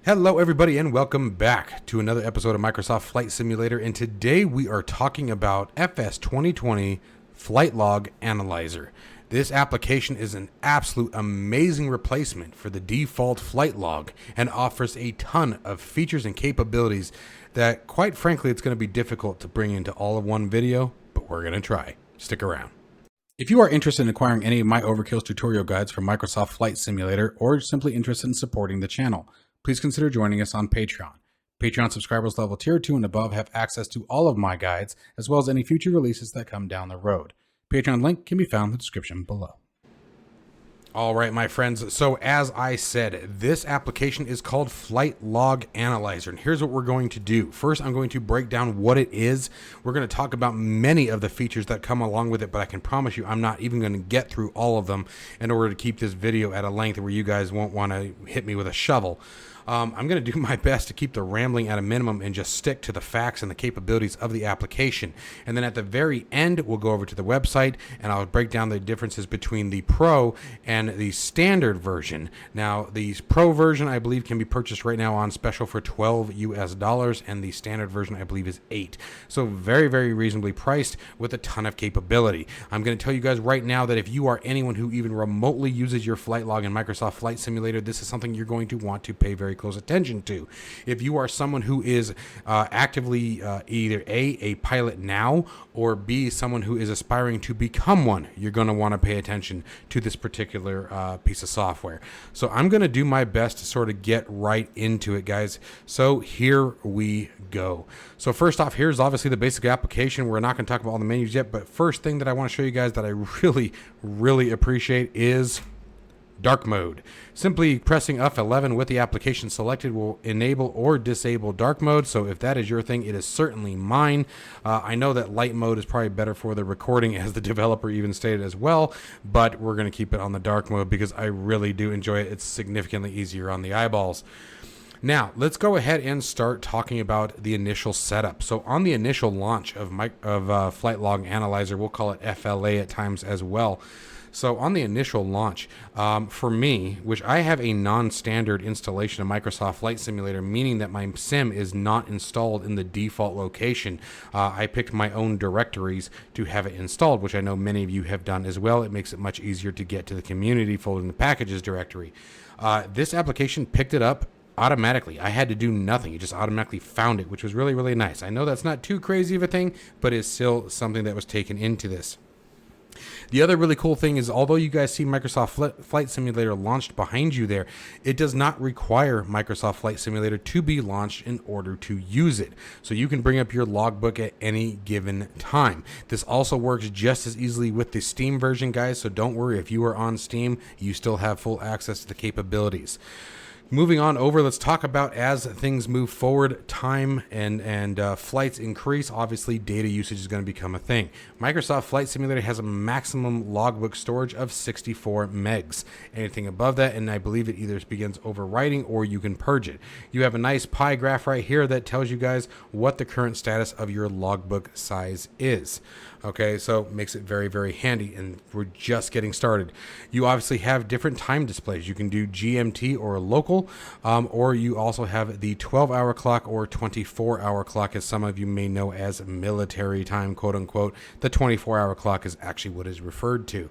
Hello everybody and welcome back to another episode of Microsoft Flight Simulator, and today we are talking about FS 2020 Flight Log Analyzer. This application is an absolute amazing replacement for the default flight log and offers a ton of features and capabilities that, quite frankly, it's going to be difficult to bring into all of one video, but we're going to try. Stick around. If you are interested in acquiring any of my Overkill's tutorial guides for Microsoft Flight Simulator, or simply interested in supporting the channel, please consider joining us on Patreon. Patreon subscribers level tier 2 and above have access to all of my guides, as well as any future releases that come down the road. Patreon link can be found in the description below. All right, my friends. So as I said, this application is called Flight Log Analyzer. And here's what we're going to do. First, I'm going to break down what it is. We're going to talk about many of the features that come along with it, but I can promise you I'm not even going to get through all of them in order to keep this video at a length where you guys won't want to hit me with a shovel. I'm going to do my best to keep the rambling at a minimum and just stick to the facts and the capabilities of the application. And then at the very end, we'll go over to the website and I'll break down the differences between the Pro and the standard version. Now, the Pro version, I believe, can be purchased right now on special for $12 US, and the standard version, I believe, is $8. So very, very reasonably priced with a ton of capability. I'm going to tell you guys right now that if you are anyone who even remotely uses your flight log in Microsoft Flight Simulator, this is something you're going to want to pay very close attention to. If you are someone who is actively either A, pilot now, or B, someone who is aspiring to become one, you're going to want to pay attention to this particular piece of software. So I'm going to do my best to sort of get right into it, guys. So here we go. So first off, here's obviously the basic application. We're not going to talk about all the menus yet, but first thing that I want to show you guys that I really appreciate is dark mode. Simply pressing F11 with the application selected will enable or disable dark mode. So if that is your thing, it is certainly mine. I know that light mode is probably better for the recording, as the developer even stated as well, but we're going to keep it on the dark mode because I really do enjoy it. It's significantly easier on the eyeballs. Now, let's go ahead and start talking about the initial setup. So on the initial launch of Flight Log Analyzer, we'll call it FLA at times as well. So on the initial launch, for me, which I have a non-standard installation of Microsoft Flight Simulator, meaning that my sim is not installed in the default location. I picked my own directories to have it installed, which I know many of you have done as well. It makes it much easier to get to the community folder in the packages directory. This application picked it up automatically. I had to do nothing. It just automatically found it, which was really, really nice. I know that's not too crazy of a thing, but it's still something that was taken into this. The other really cool thing is, although you guys see Microsoft Flight Simulator launched behind you there, it does not require Microsoft Flight Simulator to be launched in order to use it. So you can bring up your logbook at any given time. This also works just as easily with the Steam version, guys, so don't worry. If you are on Steam, you still have full access to the capabilities. Moving on over, let's talk about as things move forward, time and flights increase. Obviously, data usage is going to become a thing. Microsoft Flight Simulator has a maximum logbook storage of 64 megs. Anything above that, and I believe it either begins overwriting or you can purge it. You have a nice pie graph right here that tells you guys what the current status of your logbook size is. Okay, so makes it very, very handy, and we're just getting started. You obviously have different time displays. You can do GMT or local, or you also have the 12-hour clock or 24-hour clock, as some of you may know as military time, quote unquote. The 24-hour clock is actually what is referred to.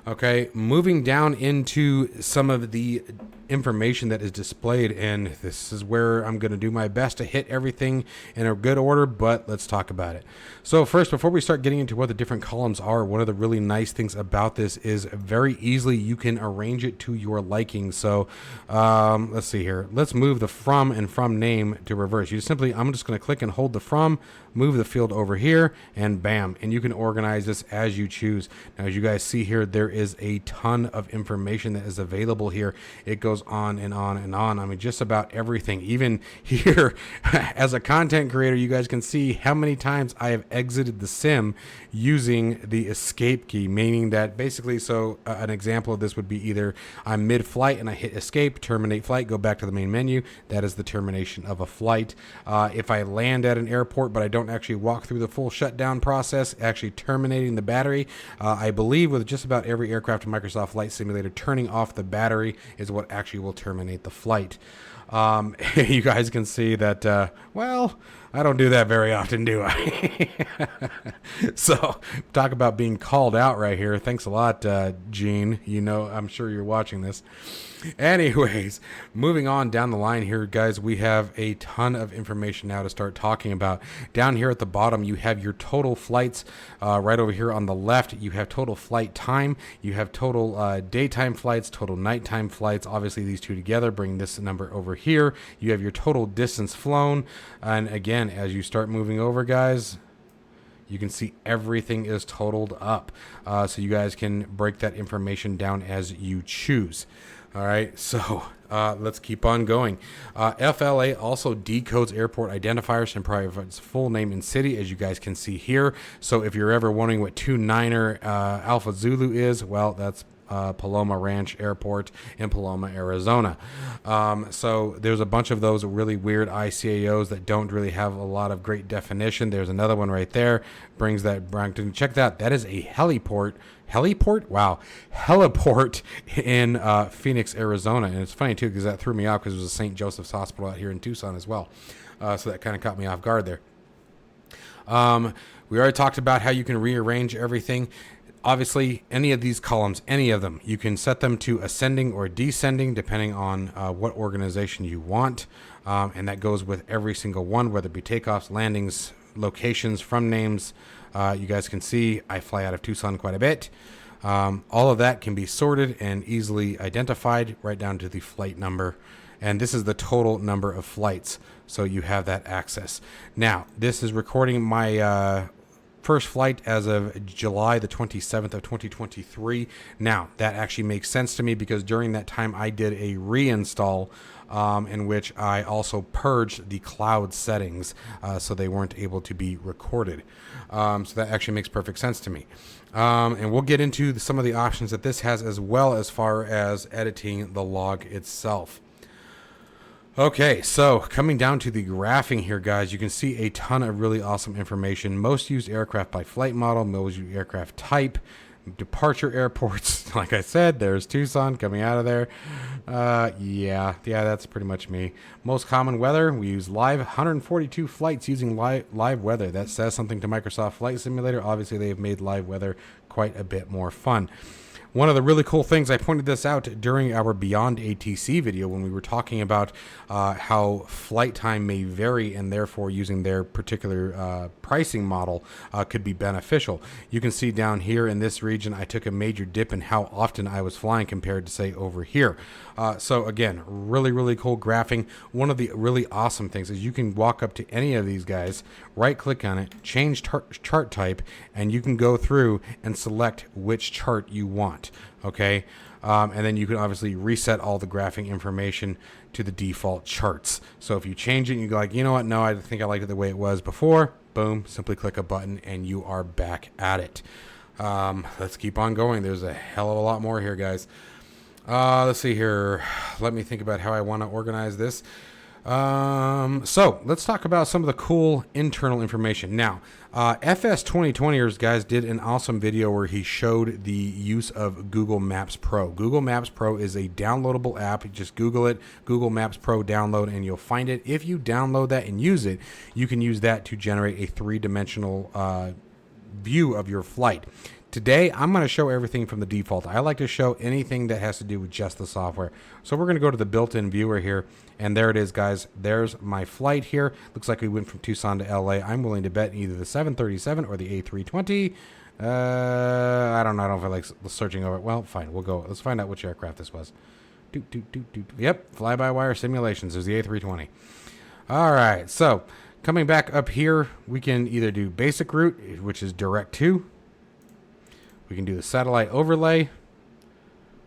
Okay, moving down into some of the information that is displayed, and this is where I'm going to do my best to hit everything in a good order, but let's talk about it. So first, before we start getting into what the different columns are, one of the really nice things about this is very easily you can arrange it to your liking. So let's see here. Let's move the from and from name to reverse. You simply, I'm just going to click and hold the from, move the field over here, and bam, and you can organize this as you choose. Now, as you guys see here, there is a ton of information that is available here. It goes on and on and on. I mean, just about everything. Even here, as a content creator, you guys can see how many times I have exited the sim using the escape key, meaning that basically, so an example of this would be either I'm mid-flight and I hit escape, terminate flight, go back to the main menu. That is the termination of a flight. If I land at an airport but I don't actually walk through the full shutdown process, actually terminating the battery, I believe with just about every aircraft in Microsoft Flight Simulator, turning off the battery is what actually will terminate the flight. You guys can see that, well, I don't do that very often, do I? So, talk about being called out right here. Thanks a lot, Gene. You know, I'm sure you're watching this. Anyways, moving on down the line here, guys, we have a ton of information now to start talking about. Down here at the bottom, you have your total flights. Right over here on the left, you have total flight time. You have total daytime flights, total nighttime flights. Obviously, these two together bring this number over here. You have your total distance flown. And again, as you start moving over, guys, you can see everything is totaled up. So you guys can break that information down as you choose. All right, so let's keep on going. FLA also decodes airport identifiers and provides full name and city, as you guys can see here. So if you're ever wondering what 29er Alpha Zulu is, well, that's Paloma Ranch Airport in Paloma, Arizona. So there's a bunch of those really weird ICAOs that don't really have a lot of great definition. There's another one right there, brings that Brampton. Check that. That is a heliport. Heliport? Wow. Heliport in Phoenix, Arizona. And it's funny, too, because that threw me off because it was a St. Joseph's Hospital out here in Tucson as well. So that kind of caught me off guard there. We already talked about how you can rearrange everything. Obviously, any of these columns, any of them, you can set them to ascending or descending depending on what organization you want. And that goes with every single one, whether it be takeoffs, landings, locations, from names. You guys can see I fly out of Tucson quite a bit. All of that can be sorted and easily identified right down to the flight number. And this is the total number of flights. So you have that access. Now, this is recording my first flight as of July the 27th of 2023. Now, that actually makes sense to me because during that time I did a reinstall in which I also purged the cloud settings so they weren't able to be recorded. So that actually makes perfect sense to me. And we'll get into some of the options that this has as well as far as editing the log itself. Okay, so coming down to the graphing here, guys, you can see a ton of really awesome information. Most used aircraft by flight model, most used aircraft type, departure airports. Like I said, there's Tucson coming out of there. Yeah, that's pretty much me. Most common weather, we use live 142 flights using live weather. That says something to Microsoft Flight Simulator. Obviously, they've made live weather quite a bit more fun. One of the really cool things, I pointed this out during our Beyond ATC video when we were talking about how flight time may vary and therefore using their particular pricing model could be beneficial. You can see down here in this region, I took a major dip in how often I was flying compared to, say, over here. So again, really, really cool graphing. One of the really awesome things is you can walk up to any of these guys, right-click on it, change chart type, and you can go through and select which chart you want. Okay, and then you can obviously reset all the graphing information to the default charts. So if you change it and you go like, you know what, no, I think I like it the way it was before, boom, simply click a button and you are back at it. Let's keep on going. There's a hell of a lot more here, guys. Let's see here. Let me think about how I want to organize this. So let's talk about some of the cool internal information. Now, FS 2020ers, guys, did an awesome video where he showed the use of Google Maps Pro. Google Maps Pro is a downloadable app. You just Google it, Google Maps Pro download, and you'll find it. If you download that and use it, you can use that to generate a three-dimensional view of your flight. Today, I'm going to show everything from the default. I like to show anything that has to do with just the software. So we're going to go to the built-in viewer here, and there it is, guys. There's my flight here. Looks like we went from Tucson to LA. I'm willing to bet either the 737 or the A320. I don't know. I don't feel like searching over it. Well, fine. We'll go. Let's find out which aircraft this was. Yep, fly-by-wire simulations. There's the A320. All right, so coming back up here, we can either do basic route, which is direct to. We can do the satellite overlay.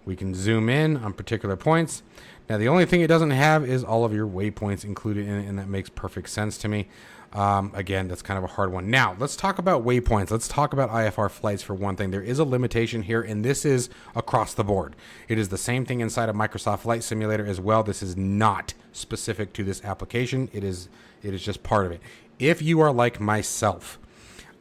We can zoom in on particular points. Now, the only thing it doesn't have is all of your waypoints included in it, and that makes perfect sense to me. Again, that's kind of a hard one. Now, let's talk about waypoints. Let's talk about IFR flights for one thing. There is a limitation here, and this is across the board. It is the same thing inside of Microsoft Flight Simulator as well. This is not specific to this application. It is just part of it. If you are like myself,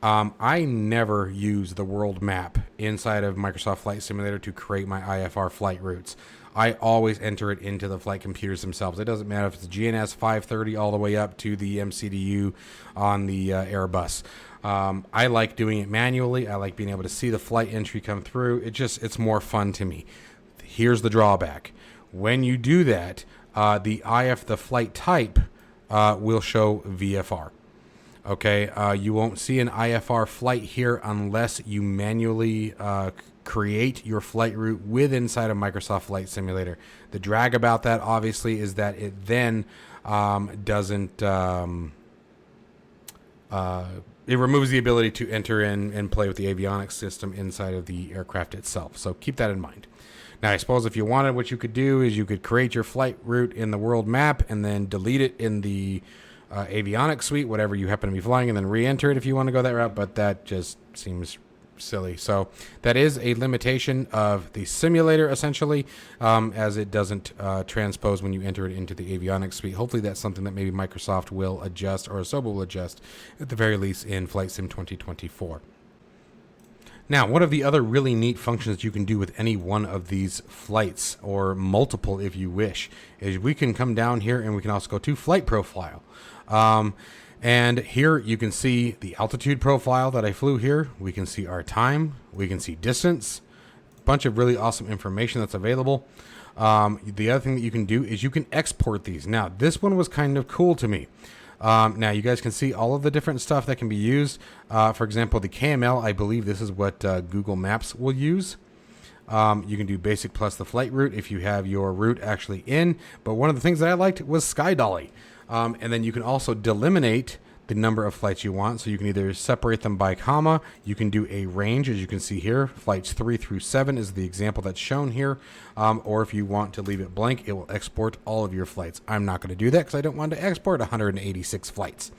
I never use the world map inside of Microsoft Flight Simulator to create my IFR flight routes. I always enter it into the flight computers themselves. It doesn't matter if it's GNS 530 all the way up to the MCDU on the Airbus. I like doing it manually. I like being able to see the flight entry come through. It's more fun to me. Here's the drawback. When you do that, the flight type will show VFR. Okay, you won't see an IFR flight here unless you manually create your flight route inside of Microsoft Flight Simulator. The drag about that, obviously, is that it then doesn't... it removes the ability to enter in and play with the avionics system inside of the aircraft itself. So keep that in mind. Now, I suppose if you wanted, what you could do is you could create your flight route in the world map and then delete it in the avionics suite, whatever you happen to be flying, and then re-enter it if you want to go that route, but that just seems silly. So that is a limitation of the simulator, essentially, as it doesn't transpose when you enter it into the avionics suite. Hopefully that's something that maybe Microsoft will adjust, or SOOOO will adjust, at the very least in Flight Sim 2024. Now, one of the other really neat functions you can do with any one of these flights, or multiple if you wish, is we can come down here and we can also go to Flight Profile. And here you can see the altitude profile that I flew here. We can see our time. We can see distance. A bunch of really awesome information that's available. The other thing that you can do is you can export these. Now, this one was kind of cool to me. Now, you guys can see all of the different stuff that can be used. For example, the KML, I believe this is what Google Maps will use. You can do basic plus the flight route if you have your route actually in. But one of the things that I liked was Sky Dolly. And then you can also delimitate the number of flights you want. So you can either separate them by comma. You can do a range, as you can see here. Flights 3 through 7 is the example that's shown here. Or if you want to leave it blank, it will export all of your flights. I'm not going to do that because I don't want to export 186 flights.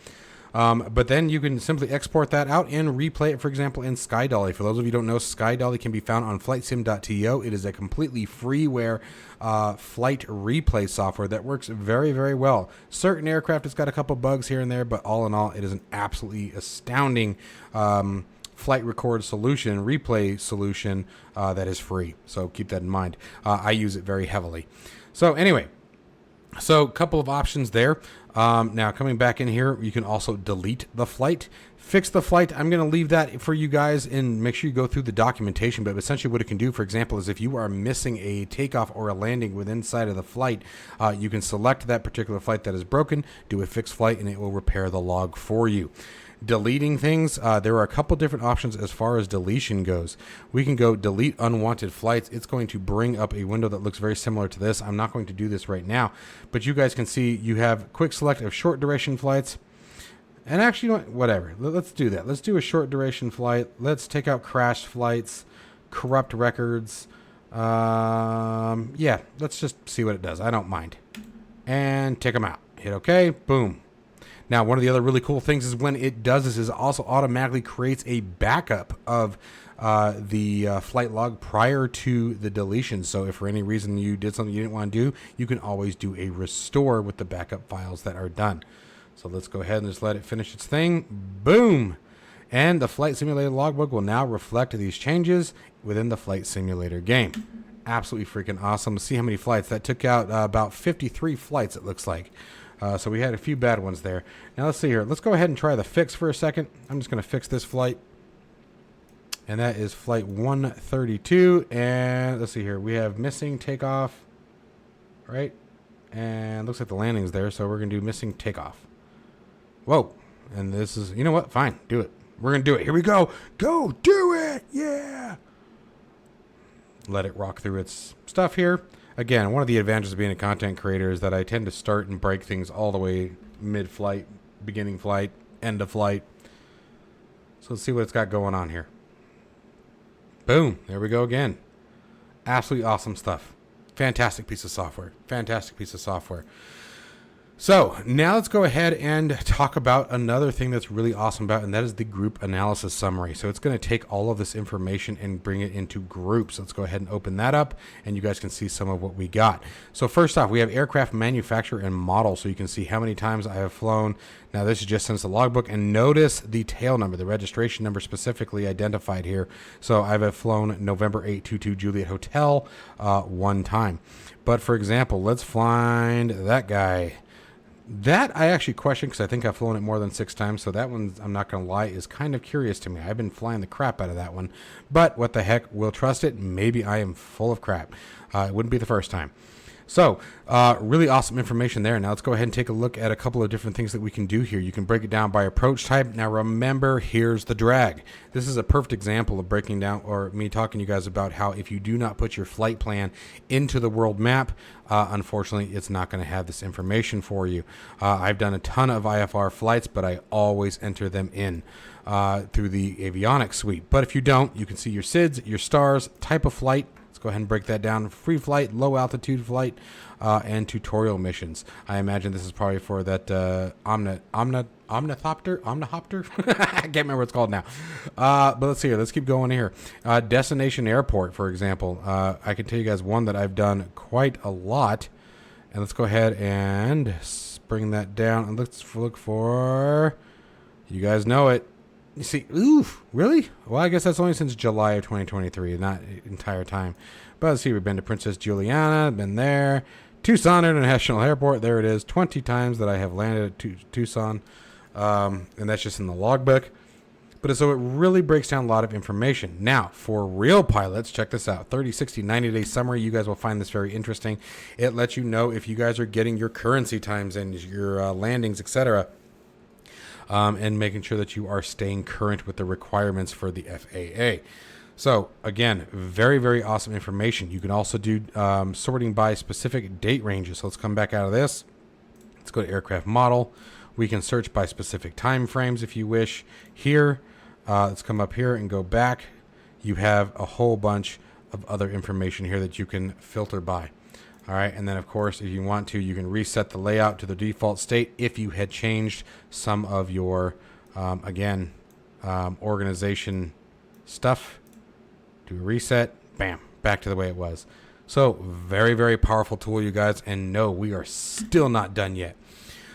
But then you can simply export that out and replay it, for example, in Sky Dolly. For those of you who don't know, Sky Dolly can be found on flightsim.to. It is a completely freeware flight replay software that works very, very well. Certain aircraft has got a couple bugs here and there, but all in all, it is an absolutely astounding flight record solution, replay solution that is free. So keep that in mind. I use it very heavily. So anyway, so a couple of options there. Now coming back in here, you can also delete the flight, fix the flight. I'm going to leave that for you guys and make sure you go through the documentation. But essentially what it can do, for example, is if you are missing a takeoff or a landing within inside of the flight, you can select that particular flight that is broken, do a fixed flight, and it will repair the log for you. Deleting things, there are a couple different options as far as deletion goes. We can go delete unwanted flights. It's going to bring up a window that looks very similar to this. I'm not going to do this right now, but you guys can see you have quick select of short duration flights. And actually, you know what? Whatever. Let's do that. Let's do a short duration flight. Let's take out crashed flights, corrupt records. Yeah, let's just see what it does. I don't mind. And take them out. Hit OK. Boom. Now, one of the other really cool things is when it does this is it also automatically creates a backup of the flight log prior to the deletion. So if for any reason you did something you didn't want to do, you can always do a restore with the backup files that are done. So let's go ahead and just let it finish its thing. Boom. And the Flight Simulator logbook will now reflect these changes within the Flight Simulator game. Absolutely freaking awesome. See how many flights. That took out about 53 flights, it looks like. So we had a few bad ones there. Now let's see here. Let's go ahead and try the fix for a second. I'm just going to fix this flight. And that is flight 132. And let's see here. We have missing takeoff. Right? And looks like the landing's there. So we're going to do missing takeoff. Whoa. And this is, you know what? Fine. Do it. We're going to do it. Here we go. Go do it. Yeah. Let it rock through its stuff here. Again, one of the advantages of being a content creator is that I tend to start and break things all the way mid-flight, beginning flight, end of flight. So let's see what it's got going on here. Boom. There we go again. Absolutely awesome stuff. Fantastic piece of software. Fantastic piece of software. So now let's go ahead and talk about another thing that's really awesome about, and that is the group analysis summary. So it's going to take all of this information and bring it into groups. Let's go ahead and open that up, and you guys can see some of what we got. So first off, we have aircraft manufacturer and model, so you can see how many times I have flown. Now this is just since the logbook, and notice the tail number, the registration number specifically identified here. So I've flown November 822 Juliet Hotel one time. But for example, let's find that guy. That I actually question because I think I've flown it more than 6 times. So that one, I'm not going to lie, is kind of curious to me. I've been flying the crap out of that one. But what the heck, we'll trust it. Maybe I am full of crap. It wouldn't be the first time. So really awesome information there. Now let's go ahead and take a look at a couple of different things that we can do here. You can break it down by approach type. Now remember, here's the drag. This is a perfect example of breaking down, or me talking to you guys about how if you do not put your flight plan into the world map, unfortunately, it's not going to have this information for you. I've done a ton of IFR flights, but I always enter them in through the avionics suite. But if you don't, you can see your SIDS, your stars, type of flight. Go ahead and break that down. Free flight, low altitude flight, and tutorial missions. I imagine this is probably for that omnihopter. I can't remember what it's called now. But let's see here. Let's keep going here. Destination airport, for example. I can tell you guys one that I've done quite a lot. And let's go ahead and bring that down. And let's look for, you guys know it. You see, oof, really? Well, I guess that's only since July of 2023, not the entire time. But let's see, we've been to Princess Juliana, been there. Tucson International Airport, there it is, 20 times that I have landed at Tucson. And that's just in the logbook. But so it really breaks down a lot of information. Now, for real pilots, check this out. 30, 60, 90-day summary. You guys will find this very interesting. It lets you know if you guys are getting your currency times and your landings, etc., and making sure that you are staying current with the requirements for the FAA. So again, very, very awesome information. You can also do sorting by specific date ranges. So let's come back out of this. Let's go to aircraft model. We can search by specific time frames if you wish. Here, let's come up here and go back. You have a whole bunch of other information here that you can filter by. All right, and then of course, if you want to, you can reset the layout to the default state if you had changed some of your, organization stuff. Do a reset, bam, back to the way it was. So very, very powerful tool, you guys, and no, we are still not done yet.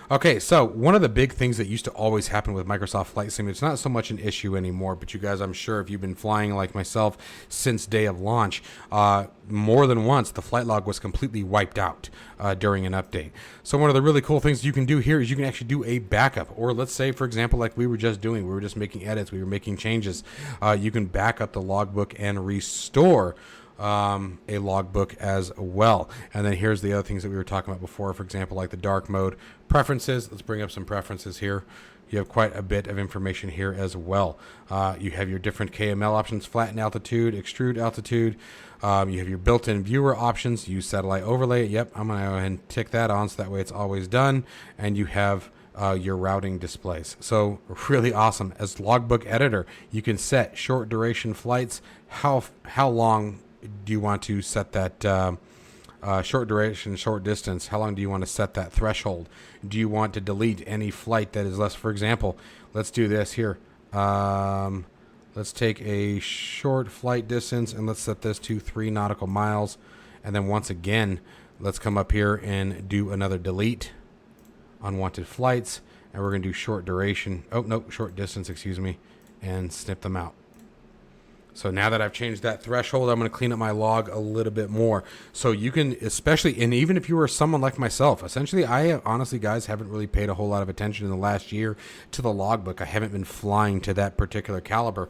Okay, so one of the big things that used to always happen with Microsoft Flight Sim, it's not so much an issue anymore, but you guys, I'm sure if you've been flying like myself since day of launch, more than once, the flight log was completely wiped out during an update. So one of the really cool things you can do here is you can actually do a backup, or let's say, for example, like we were just doing, we were just making edits, we were making changes. You can back up the logbook and restore a logbook as well. And then here's the other things that we were talking about before, for example, like the dark mode preferences. Let's bring up some preferences here. You have quite a bit of information here as well. You have your different KML options, flatten altitude, extrude altitude. You have your built-in viewer options, use satellite overlay. Yep, I'm going to go ahead and tick that on so that way it's always done. And you have your routing displays. So really awesome. As logbook editor, you can set short duration flights. How long do you want to set that short duration, short distance? How long do you want to set that threshold? Do you want to delete any flight that is less? For example, let's do this here. Let's take a short flight distance and let's set this to 3 nautical miles. And then once again, let's come up here and do another delete unwanted flights. And we're going to do short duration. Oh, no, short distance, excuse me, and snip them out. So now that I've changed that threshold, I'm going to clean up my log a little bit more. So you can, especially, and even if you were someone like myself, essentially, I honestly, guys, haven't really paid a whole lot of attention in the last year to the logbook. I haven't been flying to that particular caliber.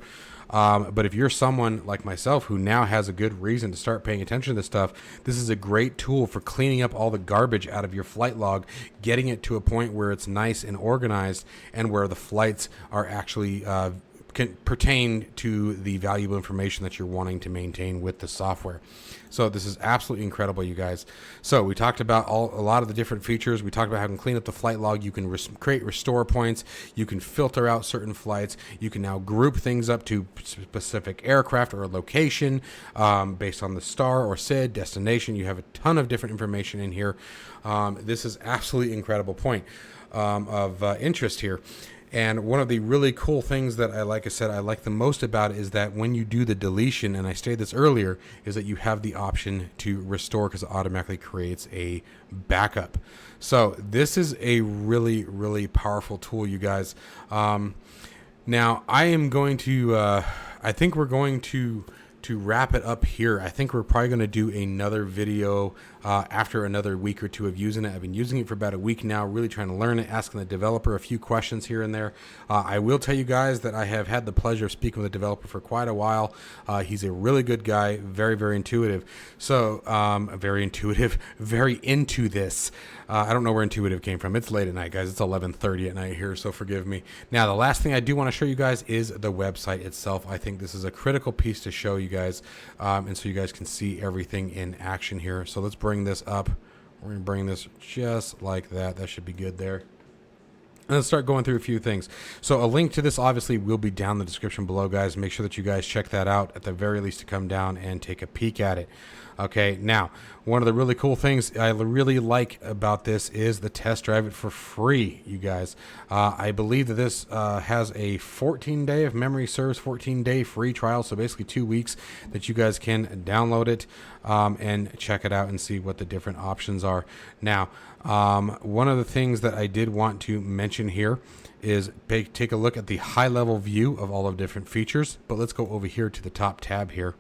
But if you're someone like myself who now has a good reason to start paying attention to this stuff, this is a great tool for cleaning up all the garbage out of your flight log, getting it to a point where it's nice and organized and where the flights are actually can pertain to the valuable information that you're wanting to maintain with the software. So this is absolutely incredible, you guys. So we talked about a lot of the different features. We talked about how you can clean up the flight log. You can create restore points. You can filter out certain flights. You can now group things up to specific aircraft or a location based on the star or SID destination. You have a ton of different information in here. This is absolutely incredible point of interest here. And one of the really cool things that I like the most about it is that when you do the deletion, and I stated this earlier, is that you have the option to restore because it automatically creates a backup. So this is a really, really powerful tool, you guys. Now I am going to, I think we're going to wrap it up here. I think we're probably going to do another video after another week or two of using it. I've been using it for about a week now, really trying to learn it, asking the developer a few questions here and there. I will tell you guys that I have had the pleasure of speaking with the developer for quite a while. He's a really good guy, very, very intuitive. So very intuitive, very into this. I don't know where intuitive came from. It's late at night, guys. It's 11:30 at night here, so forgive me. Now, the last thing I do want to show you guys is the website itself. I think this is a critical piece to show you guys, and so you guys can see everything in action here. So let's bring this up. We're going to bring this just like that. That should be good there. And let's start going through a few things. So a link to this obviously will be down in the description below, guys. Make sure that you guys check that out at the very least to come down and take a peek at it. Okay, now, one of the really cool things I really like about this is the test drive it for free, you guys. I believe that this has a 14-day, if memory serves, 14-day free trial, so basically 2 weeks that you guys can download it and check it out and see what the different options are. Now, one of the things that I did want to mention here is take a look at the high-level view of all of the different features, but let's go over here to the top tab here,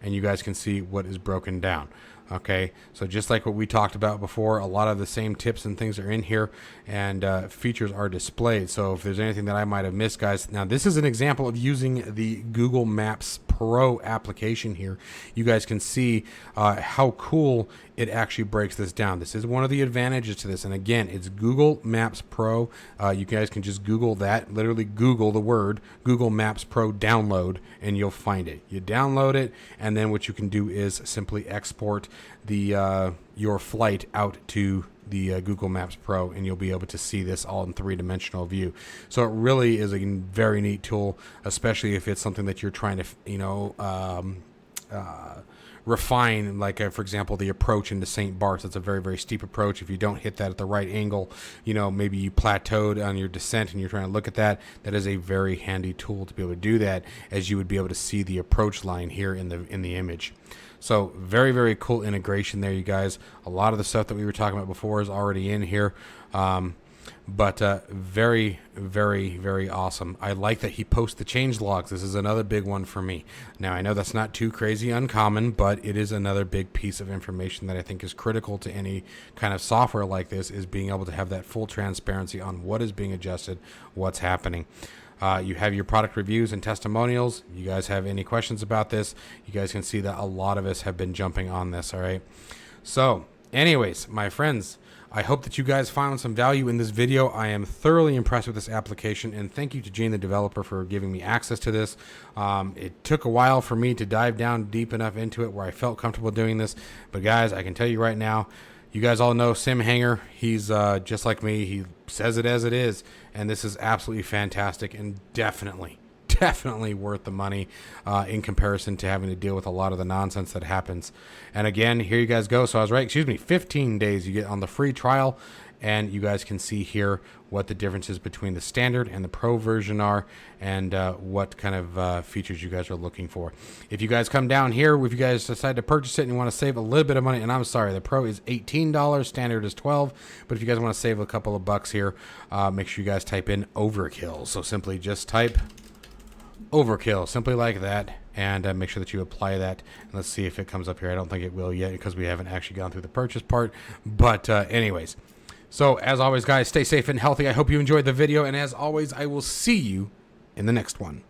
and you guys can see what is broken down. Okay, so just like what we talked about before, a lot of the same tips and things are in here, and features are displayed. So if there's anything that I might have missed, guys, now this is an example of using the Google Maps Pro application here. You guys can see how cool it actually breaks this down. This is one of the advantages to this, and again, it's Google Maps Pro. You guys can just Google that, literally Google the word Google Maps Pro download, and you'll find it. You download it, and then what you can do is simply export the your flight out to the Google Maps Pro, and you'll be able to see this all in three-dimensional view. So it really is a very neat tool, especially if it's something that you're trying to, you know, refine, like for example the approach into St. Bart's. It's a very, very steep approach. If you don't hit that at the right angle, you know, maybe you plateaued on your descent and you're trying to look at that, that is a very handy tool to be able to do that, as you would be able to see the approach line here in the image. So very, very cool integration there, you guys. A lot of the stuff that we were talking about before is already in here. But very, very, very awesome. I like that he posts the change logs. This is another big one for me. Now, I know that's not too crazy uncommon, but it is another big piece of information that I think is critical to any kind of software like this, is being able to have that full transparency on what is being adjusted, what's happening. You have your product reviews and testimonials. You guys have any questions about this, you guys can see that a lot of us have been jumping on this, all right? So, anyways, my friends, I hope that you guys found some value in this video. I am thoroughly impressed with this application, and thank you to Gene, the developer, for giving me access to this. It took a while for me to dive down deep enough into it where I felt comfortable doing this, but guys, I can tell you right now, you guys all know Sim Hanger. He's just like me. He says it as it is, and this is absolutely fantastic and definitely worth the money in comparison to having to deal with a lot of the nonsense that happens. And again, here you guys go. So I was right, 15 days you get on the free trial, and you guys can see here what the differences between the standard and the pro version are, and what kind of features you guys are looking for. If you guys come down here, if you guys decide to purchase it and you want to save a little bit of money, and I'm sorry, the pro is $18, standard is $12, but if you guys want to save a couple of bucks here, make sure you guys type in overkill. So simply just type overkill, simply like that, and make sure that you apply that. And let's see if it comes up here. I don't think it will yet because we haven't actually gone through the purchase part, but anyways. So, as always, guys, stay safe and healthy. I hope you enjoyed the video, and as always, I will see you in the next one.